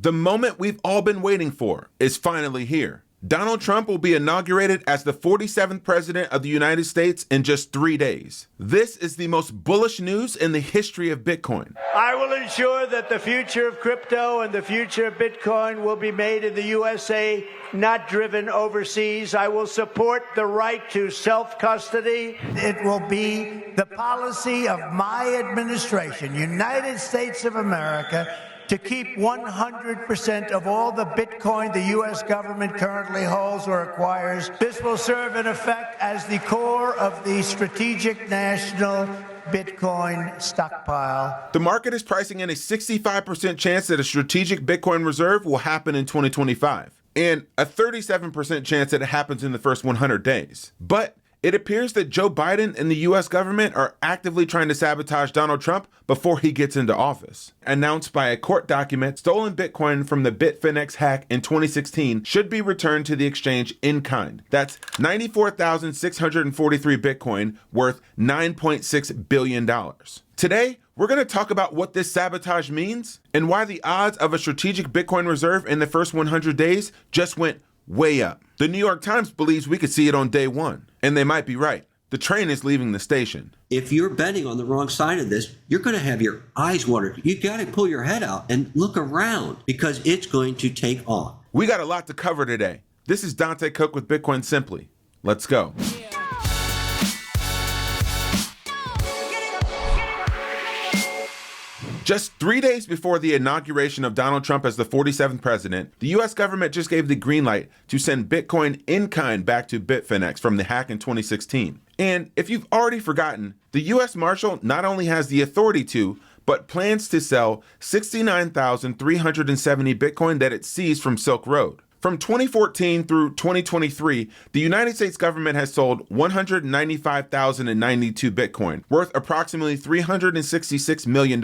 The moment we've all been waiting for is finally here. Donald Trump will be inaugurated as the 47th president of the United States in just 3 days. This is the most bullish news in the history of Bitcoin. I will ensure that the future of crypto and the future of Bitcoin will be made in the USA, not driven overseas. I will support the right to self-custody. It will be the policy of my administration, United States of America, to keep 100% of all the Bitcoin the U.S. government currently holds or acquires. This will serve in effect as the core of the strategic national Bitcoin stockpile. The market is pricing in a 65% chance that a strategic Bitcoin reserve will happen in 2025, and a 37% chance that it happens in the first 100 days. But it appears that Joe Biden and the U.S. government are actively trying to sabotage Donald Trump before he gets into office. Announced by a court document, stolen Bitcoin from the Bitfinex hack in 2016 should be returned to the exchange in kind. That's 94,643 Bitcoin worth $9.6 billion. Today, we're going to talk about what this sabotage means and why the odds of a strategic Bitcoin reserve in the first 100 days just went way up. The New York Times believes we could see it on day one, and they might be right. The train is leaving the station. If you're betting on the wrong side of this, you're going to have your eyes watered. You got to pull your head out and look around because it's going to take off. We got a lot to cover today. This is Dante Cook with Bitcoin Simply. Let's go. Just 3 days before the inauguration of Donald Trump as the 47th president, the US government just gave the green light to send Bitcoin in kind back to Bitfinex from the hack in 2016. And if you've already forgotten, the US Marshal not only has the authority to, but plans to sell 69,370 Bitcoin that it seized from Silk Road. From 2014 through 2023, the United States government has sold 195,092 Bitcoin, worth approximately $366 million.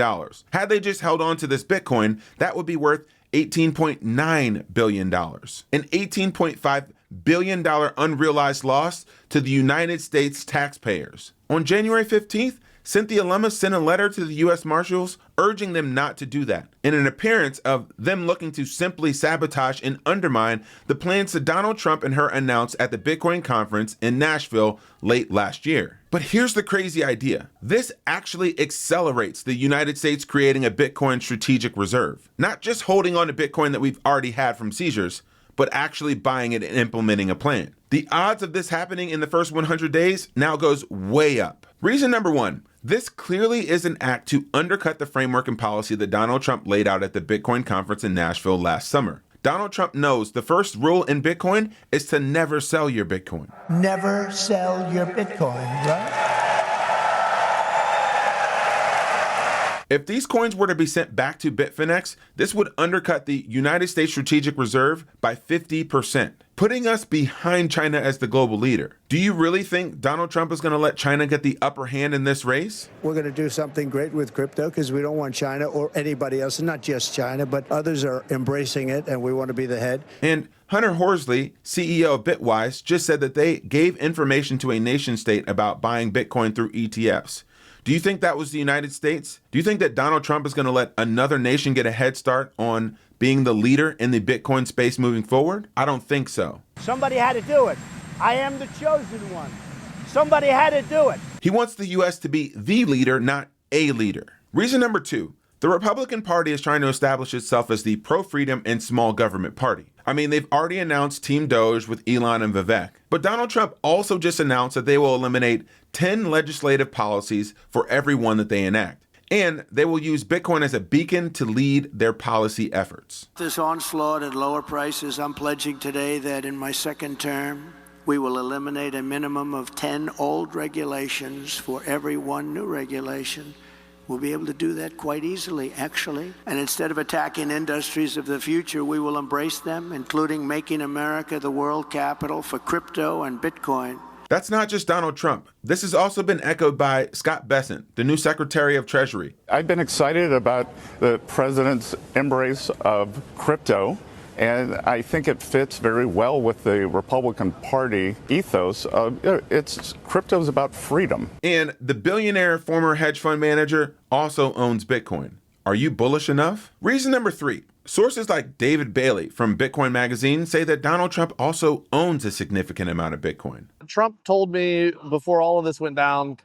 Had they just held on to this Bitcoin, that would be worth $18.9 billion. An $18.5 billion unrealized loss to the United States taxpayers. On January 15th, Cynthia Lummis sent a letter to the U.S. Marshals urging them not to do that, in an appearance of them looking to simply sabotage and undermine the plans that Donald Trump and her announced at the Bitcoin conference in Nashville late last year. But here's the crazy idea. This actually accelerates the United States creating a Bitcoin strategic reserve, not just holding on to Bitcoin that we've already had from seizures, but actually buying it and implementing a plan. The odds of this happening in the first 100 days now goes way up. Reason number one, this clearly is an act to undercut the framework and policy that Donald Trump laid out at the Bitcoin conference in Nashville last summer. Donald Trump knows the first rule in Bitcoin is to never sell your Bitcoin. Never sell your Bitcoin, right? If these coins were to be sent back to Bitfinex, this would undercut the United States Strategic Reserve by 50%, putting us behind China as the global leader. Do you really think Donald Trump is going to let China get the upper hand in this race? We're going to do something great with crypto because we don't want China or anybody else, and not just China, but others are embracing it, and we want to be the head. And Hunter Horsley, CEO of Bitwise, just said that they gave information to a nation state about buying Bitcoin through ETFs. Do you think that was the United States? Do you think that Donald Trump is going to let another nation get a head start on being the leader in the Bitcoin space moving forward? I don't think so. Somebody had to do it. I am the chosen one. Somebody had to do it. He wants the U.S. to be the leader, not a leader. Reason number two, the Republican Party is trying to establish itself as the pro-freedom and small government party. I mean, they've already announced Team Doge with Elon and Vivek. But Donald Trump also just announced that they will eliminate 10 legislative policies for every one that they enact. And they will use Bitcoin as a beacon to lead their policy efforts. This onslaught at lower prices, I'm pledging today that in my second term, we will eliminate a minimum of 10 old regulations for every one new regulation. We'll be able to do that quite easily, actually. And instead of attacking industries of the future, we will embrace them, including making America the world capital for crypto and Bitcoin. That's not just Donald Trump. This has also been echoed by Scott Bessent, the new Secretary of Treasury. I've been excited about the president's embrace of crypto, and I think it fits very well with the Republican Party ethos. Crypto's about freedom. And the billionaire former hedge fund manager also owns Bitcoin. Are you bullish enough? Reason number three, Sources like David Bailey from Bitcoin Magazine say that Donald Trump also owns a significant amount of Bitcoin. Trump told me before all of this went down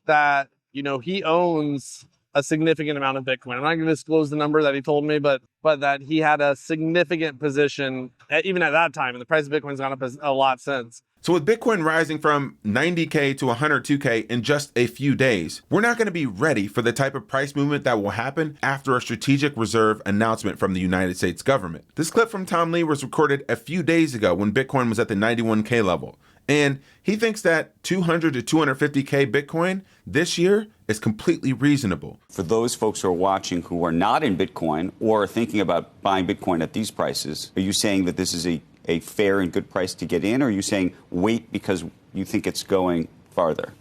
that, he owns a significant amount of Bitcoin. I'm not going to disclose the number that he told me, but that he had a significant position, even at that time, and the price of Bitcoin's gone up a lot since. So with Bitcoin rising from 90K to 102K in just a few days, we're not going to be ready for the type of price movement that will happen after a strategic reserve announcement from the United States government. This clip from Tom Lee was recorded a few days ago when Bitcoin was at the 91K level. And he thinks that 200 to 250K Bitcoin this year is completely reasonable. For those folks who are watching who are not in Bitcoin or are thinking about buying Bitcoin at these prices, are you saying that this is a fair and good price to get in, or are you saying wait because you think it's going farther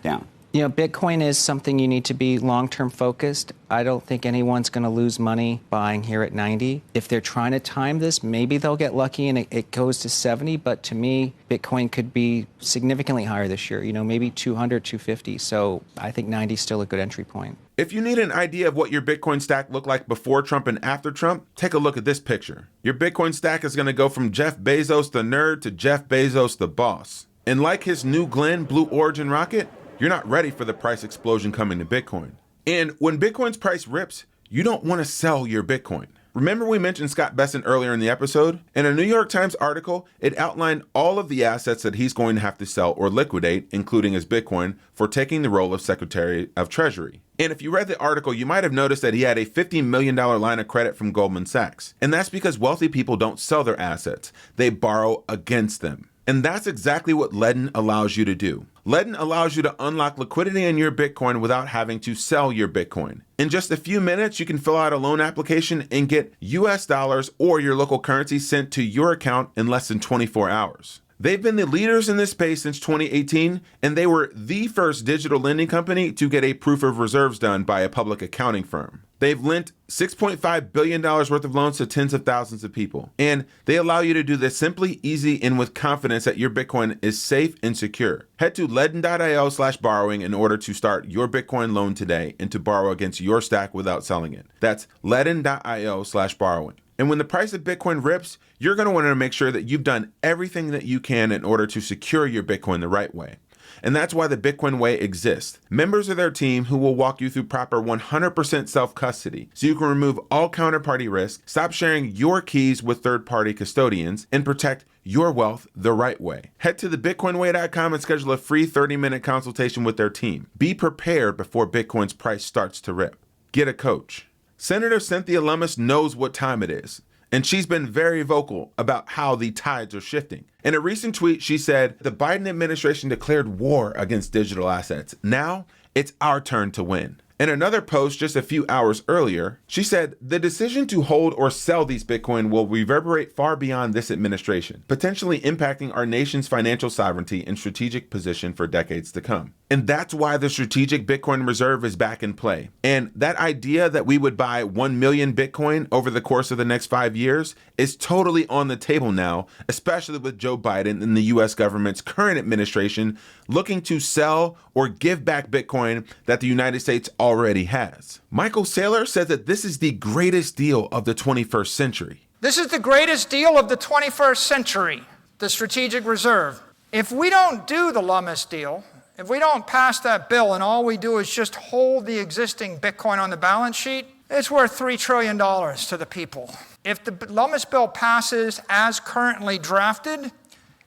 down? Bitcoin is something you need to be long-term focused. I don't think anyone's going to lose money buying here at 90. If they're trying to time this, maybe they'll get lucky and it goes to 70. But to me, Bitcoin could be significantly higher this year, maybe 200, 250. So I think 90 is still a good entry point. If you need an idea of what your Bitcoin stack looked like before Trump and after Trump, take a look at this picture. Your Bitcoin stack is going to go from Jeff Bezos the nerd to Jeff Bezos the boss. And like his New Glenn Blue Origin rocket, you're not ready for the price explosion coming to Bitcoin. And when Bitcoin's price rips, you don't want to sell your Bitcoin. Remember we mentioned Scott Bessent earlier in the episode? In a New York Times article, it outlined all of the assets that he's going to have to sell or liquidate, including his Bitcoin, for taking the role of Secretary of Treasury. And if you read the article, you might have noticed that he had a $50 million line of credit from Goldman Sachs. And that's because wealthy people don't sell their assets. They borrow against them. And that's exactly what Ledn allows you to do. Ledn allows you to unlock liquidity in your Bitcoin without having to sell your Bitcoin. In just a few minutes, you can fill out a loan application and get US dollars or your local currency sent to your account in less than 24 hours. They've been the leaders in this space since 2018, and they were the first digital lending company to get a proof of reserves done by a public accounting firm. They've lent $6.5 billion worth of loans to tens of thousands of people. And they allow you to do this simply, easy, and with confidence that your Bitcoin is safe and secure. Head to ledn.io/borrowing in order to start your Bitcoin loan today and to borrow against your stack without selling it. That's ledn.io/borrowing. And when the price of Bitcoin rips, you're going to want to make sure that you've done everything that you can in order to secure your Bitcoin the right way. And that's why the Bitcoin Way exists. Members of their team who will walk you through proper 100% self-custody so you can remove all counterparty risk, stop sharing your keys with third-party custodians, and protect your wealth the right way. Head to thebitcoinway.com and schedule a free 30-minute consultation with their team. Be prepared before Bitcoin's price starts to rip. Get a coach. Senator Cynthia Lummis knows what time it is, and she's been very vocal about how the tides are shifting. In a recent tweet, she said, the Biden administration declared war against digital assets. Now it's our turn to win. In another post just a few hours earlier, she said, the decision to hold or sell these Bitcoin will reverberate far beyond this administration, potentially impacting our nation's financial sovereignty and strategic position for decades to come. And that's why the strategic Bitcoin reserve is back in play. And that idea that we would buy 1 million Bitcoin over the course of the next 5 years is totally on the table now, especially with Joe Biden and the US government's current administration looking to sell or give back Bitcoin that the United States already has. Michael Saylor says that this is the greatest deal of the 21st century. This is the greatest deal of the 21st century, the strategic reserve. If we don't do the Lummis deal, if we don't pass that bill and all we do is just hold the existing Bitcoin on the balance sheet, it's worth $3 trillion to the people. If the Lummis bill passes as currently drafted,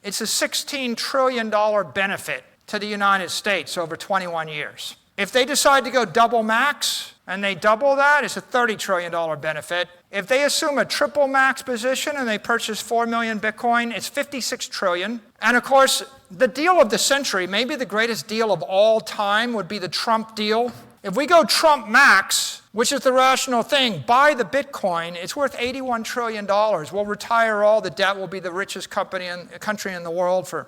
it's a $16 trillion benefit to the United States over 21 years. If they decide to go double max and they double that, it's a $30 trillion benefit. If they assume a triple max position and they purchase 4 million Bitcoin, it's $56 trillion. And of course, the deal of the century, maybe the greatest deal of all time, would be the Trump deal. If we go Trump max, which is the rational thing, buy the Bitcoin, it's worth $81 trillion. We'll retire all the debt. We'll be the richest country in the world for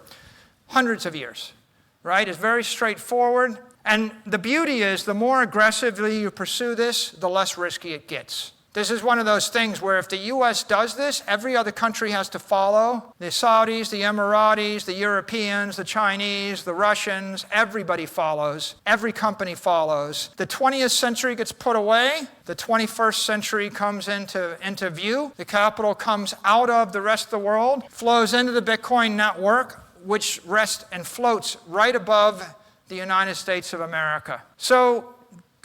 hundreds of years, right? It's very straightforward. And the beauty is the more aggressively you pursue this, the less risky it gets. This is one of those things where if the U.S. does this, every other country has to follow. The Saudis, the Emiratis, the Europeans, the Chinese, the Russians, everybody follows. Every company follows. The 20th century gets put away. The 21st century comes into view. The capital comes out of the rest of the world, flows into the Bitcoin network, which rests and floats right above the United States of America. So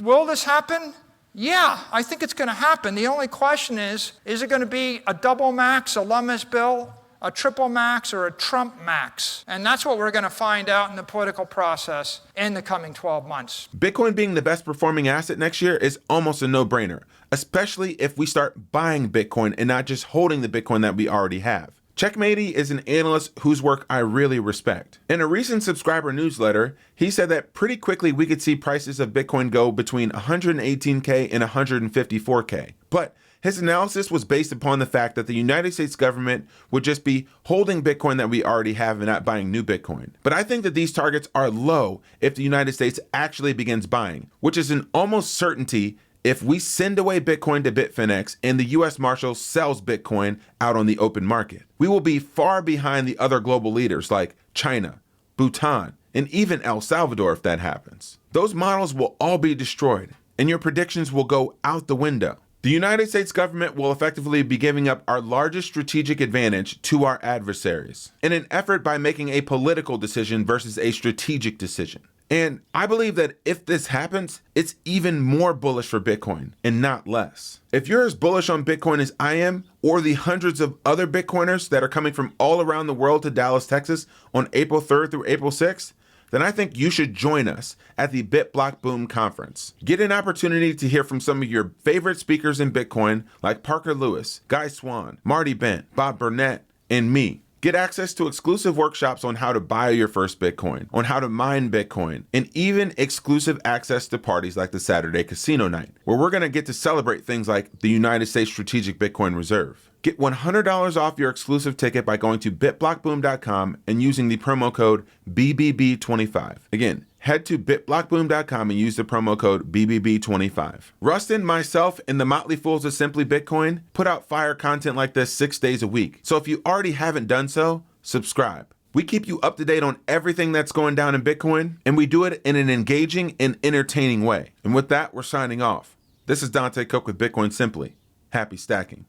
will this happen? Yeah, I think it's going to happen. The only question is it going to be a double max, a Lummis bill, a triple max, or a Trump max? And that's what we're going to find out in the political process in the coming 12 months. Bitcoin being the best performing asset next year is almost a no-brainer, especially if we start buying Bitcoin and not just holding the Bitcoin that we already have. Checkmatey is an analyst whose work I really respect. In a recent subscriber newsletter, he said that pretty quickly we could see prices of Bitcoin go between 118K and 154K. But his analysis was based upon the fact that the United States government would just be holding Bitcoin that we already have and not buying new Bitcoin. But I think that these targets are low if the United States actually begins buying, which is an almost certainty if we send away Bitcoin to Bitfinex and the U.S. Marshal sells Bitcoin out on the open market. We will be far behind the other global leaders like China, Bhutan, and even El Salvador if that happens. Those models will all be destroyed, and your predictions will go out the window. The United States government will effectively be giving up our largest strategic advantage to our adversaries in an effort by making a political decision versus a strategic decision. And I believe that if this happens, it's even more bullish for Bitcoin and not less. If you're as bullish on Bitcoin as I am, or the hundreds of other Bitcoiners that are coming from all around the world to Dallas, Texas on April 3rd through April 6th, then I think you should join us at the BitBlockBoom conference. Get an opportunity to hear from some of your favorite speakers in Bitcoin like Parker Lewis, Guy Swan, Marty Bent, Bob Burnett, and me. Get access to exclusive workshops on how to buy your first Bitcoin, on how to mine Bitcoin, and even exclusive access to parties like the Saturday Casino Night, where we're going to get to celebrate things like the United States Strategic Bitcoin Reserve. Get $100 off your exclusive ticket by going to bitblockboom.com and using the promo code BBB25. Again, head to bitblockboom.com and use the promo code BBB25. Rustin, myself, and the Motley Fools of Simply Bitcoin put out fire content like this 6 days a week. So if you already haven't done so, subscribe. We keep you up to date on everything that's going down in Bitcoin, and we do it in an engaging and entertaining way. And with that, we're signing off. This is Dante Cook with Bitcoin Simply. Happy stacking.